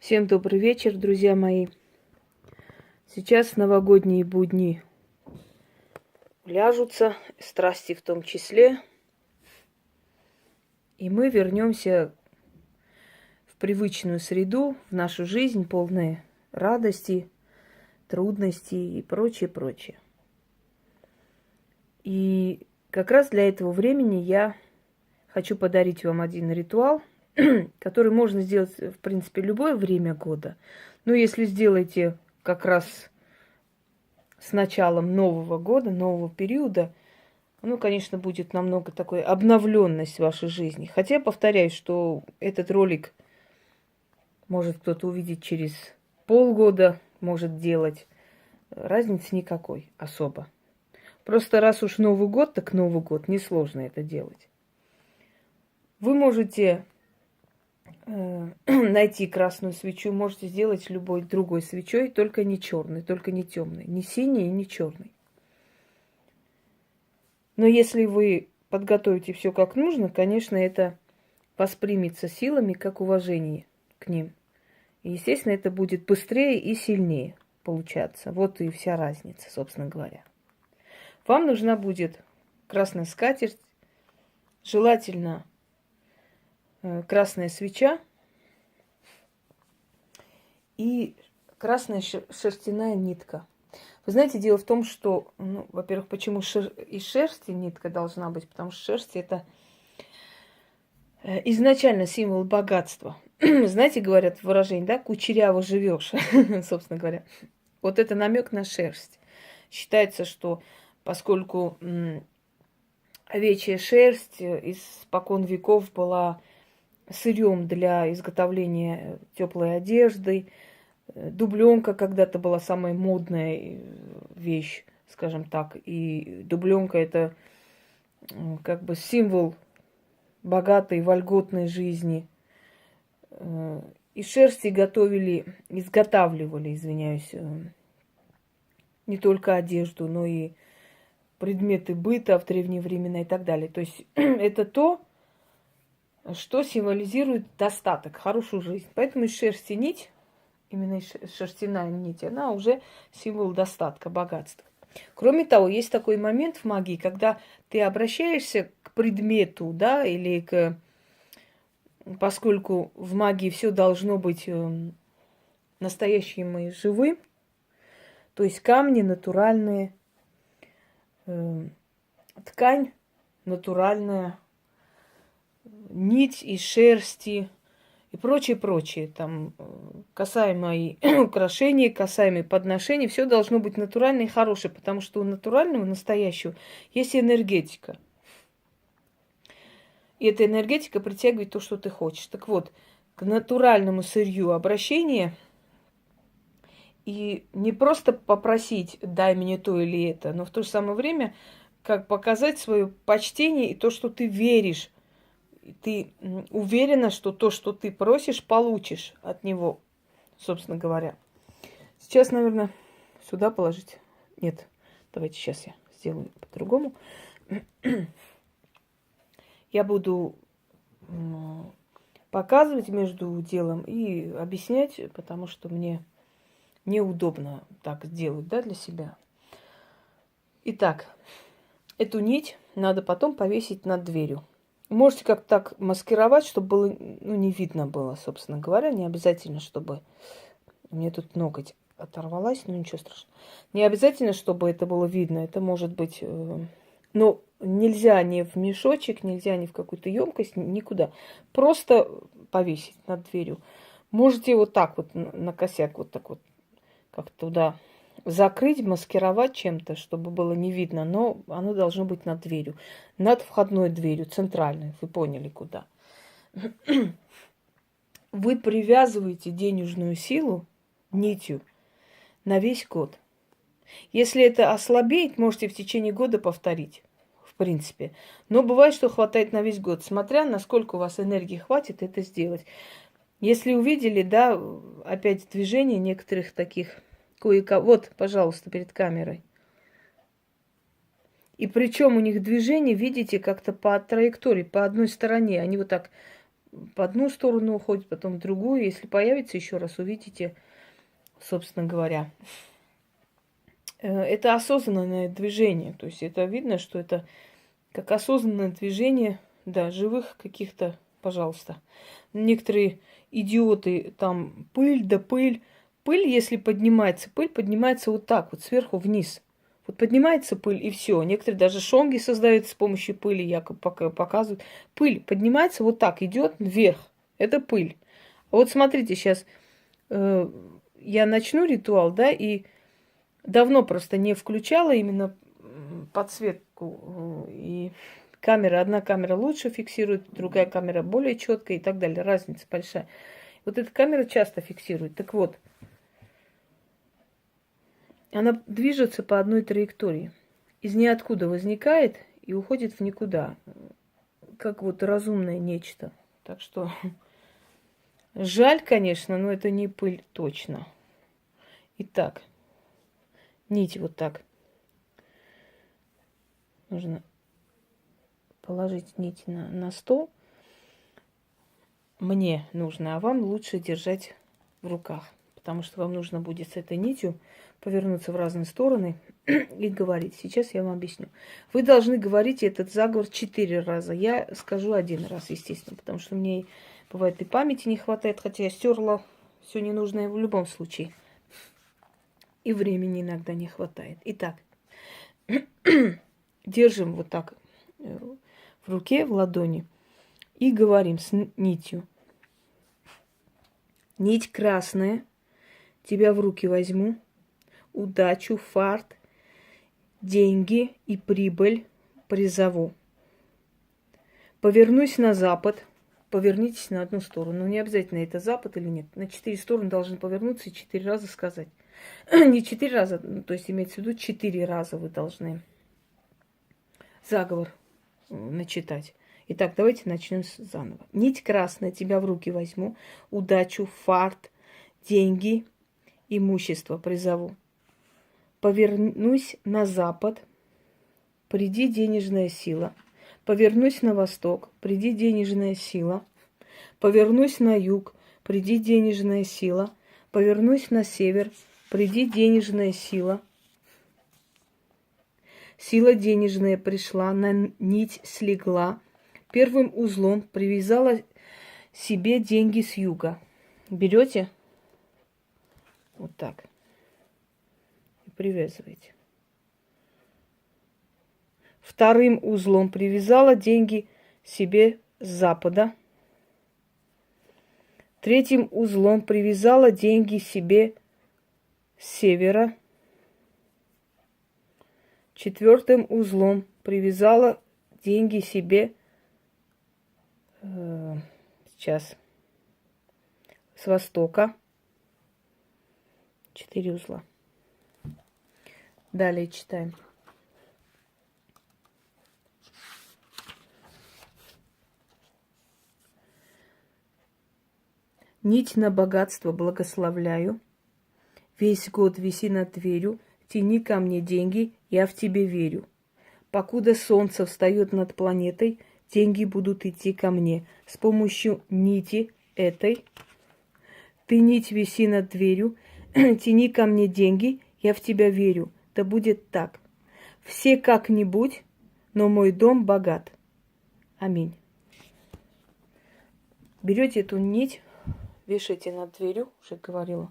Всем добрый вечер, друзья мои. Сейчас новогодние будни ляжутся, страсти в том числе. И мы вернемся в привычную среду, в нашу жизнь, полную радости, трудностей и прочее, прочее. И как раз для этого времени я хочу подарить вам один ритуал, который можно сделать, в принципе, любое время года. Но если сделаете как раз с началом нового года, нового периода, конечно, будет намного такой обновленность в вашей жизни. Хотя я повторяю, что этот ролик может кто-то увидеть через полгода, может делать. Разницы никакой особо. Просто раз уж Новый год, так Новый год. Несложно это делать. Вы можете найти красную свечу, можете сделать любой другой свечой, только не черной, только не темной, не синей и не черной. Но если вы подготовите все как нужно, конечно, это воспримется силами как уважение к ним. И, естественно, это будет быстрее и сильнее получаться. Вот и вся разница, собственно говоря. Вам нужна будет красная скатерть, желательно красная свеча и красная шерстяная нитка. Вы знаете, дело в том, что, во-первых, почему из шерсти нитка должна быть, потому что шерсть – это изначально символ богатства. Знаете, говорят выражение, да, кучеряво живешь, собственно говоря. Вот это намек на шерсть. Считается, что поскольку овечья шерсть испокон веков была сырьем для изготовления теплой одежды, дубленка когда-то была самая модная вещь, скажем так. И дубленка – это как бы символ богатой, вольготной жизни. Из шерсти изготавливали, не только одежду, но и предметы быта в древние времена и так далее. То есть это то, что символизирует достаток, хорошую жизнь. Поэтому из шерсти нить, именно шерстяная нить, она уже символ достатка, богатства. Кроме того, есть такой момент в магии, когда ты обращаешься к предмету, да, или поскольку в магии все должно быть настоящим и живым, то есть камни натуральные, ткань натуральная, нить из шерсти и прочее, там, касаемо и украшений, касаемо подношений, все должно быть натуральное и хорошее, потому что у натурального, настоящего, есть энергетика. И эта энергетика притягивает то, что ты хочешь. Так вот, к натуральному сырью обращение и не просто попросить, дай мне то или это, но в то же самое время, как показать свое почтение и то, что ты веришь. Ты уверена, что то, что ты просишь, получишь от него, собственно говоря. Сейчас, наверное, сюда положить. Нет, давайте сейчас я сделаю по-другому. Я буду показывать между делом и объяснять, потому что мне неудобно так сделать, да, для себя. Итак, эту нить надо потом повесить над дверью. Можете как-то так маскировать, чтобы было, не видно было, собственно говоря. Не обязательно, чтобы... Мне тут ноготь оторвалась, но ничего страшного. Не обязательно, чтобы это было видно. Это может быть... Но нельзя ни в мешочек, нельзя ни в какую-то емкость, никуда. Просто повесить над дверью. Можете вот так вот на косяк, вот так вот, как туда закрыть, маскировать чем-то, чтобы было не видно, но оно должно быть над дверью. Над входной дверью, центральной. Вы поняли, куда. Вы привязываете денежную силу нитью на весь год. Если это ослабеет, можете в течение года повторить, в принципе. Но бывает, что хватает на весь год, смотря насколько у вас энергии хватит это сделать. Если увидели, да, опять движение некоторых таких кое-кого. Вот, пожалуйста, перед камерой. И причем у них движение, видите, как-то по траектории, по одной стороне. Они вот так по одну сторону уходит, потом в другую. Если появится еще раз, увидите, собственно говоря. Это осознанное движение. То есть это видно, что это как осознанное движение, да, живых каких-то, пожалуйста. Некоторые идиоты, там пыль да пыль. Пыль, если поднимается, пыль поднимается вот так, вот сверху вниз. Вот поднимается пыль, и все. Некоторые даже шонги создают с помощью пыли, якобы показывают. Пыль поднимается вот так, идет вверх. Это пыль. А вот смотрите, сейчас я начну ритуал, да, и давно просто не включала именно подсветку. И одна камера лучше фиксирует, другая камера более четкая и так далее. Разница большая. Вот эта камера часто фиксирует. Так вот, она движется по одной траектории. Из ниоткуда возникает и уходит в никуда. Как вот разумное нечто. Так что жаль, конечно, но это не пыль точно. Итак, нить вот так. Нужно положить нить на стол. Мне нужно, а вам лучше держать в руках. Потому что вам нужно будет с этой нитью повернуться в разные стороны и говорить. Сейчас я вам объясню. Вы должны говорить этот заговор 4 раза. Я скажу 1 раз, естественно, потому что мне бывает и памяти не хватает, хотя я стерла все ненужное в любом случае. И времени иногда не хватает. Итак, держим вот так в руке, в ладони и говорим с нитью. Нить красная, тебя в руки возьму, удачу, фарт, деньги и прибыль призову. Повернусь на запад, повернитесь на одну сторону. Не обязательно это запад или нет. На 4 стороны должны повернуться и 4 раза сказать. Не 4 раза, то есть имеется в виду 4 раза вы должны заговор начитать. Итак, давайте начнем заново. Нить красная, тебя в руки возьму, удачу, фарт, деньги, имущество призову. Повернусь на запад, приди денежная сила. Повернусь на восток, приди денежная сила. Повернусь на юг, приди денежная сила. Повернусь на север, приди денежная сила. Сила денежная пришла, на нить слегла. Первым узлом привязала себе деньги с юга. Берете вот так и привязываете. Вторым узлом привязала деньги себе с запада. Третьим узлом привязала деньги себе с севера. Четвертым узлом привязала деньги себе сейчас с востока. 4 узла. Далее читаем. Нить на богатство благословляю. Весь год виси над дверью. Тяни ко мне деньги, я в тебе верю. Покуда солнце встает над планетой, деньги будут идти ко мне. С помощью нити этой ты нить виси над дверью, тяни ко мне деньги, я в тебя верю. Да будет так. Все как-нибудь, но мой дом богат. Аминь. Берете эту нить, вешаете над дверью, уже говорила.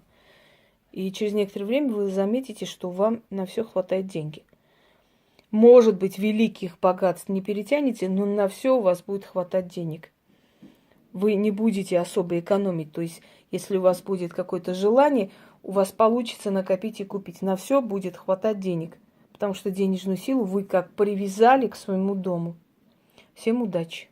И через некоторое время вы заметите, что вам на все хватает денег. Может быть, великих богатств не перетянете, но на все у вас будет хватать денег. Вы не будете особо экономить. То есть, если у вас будет какое-то желание, у вас получится накопить и купить. На все будет хватать денег. Потому что денежную силу вы как привязали к своему дому. Всем удачи!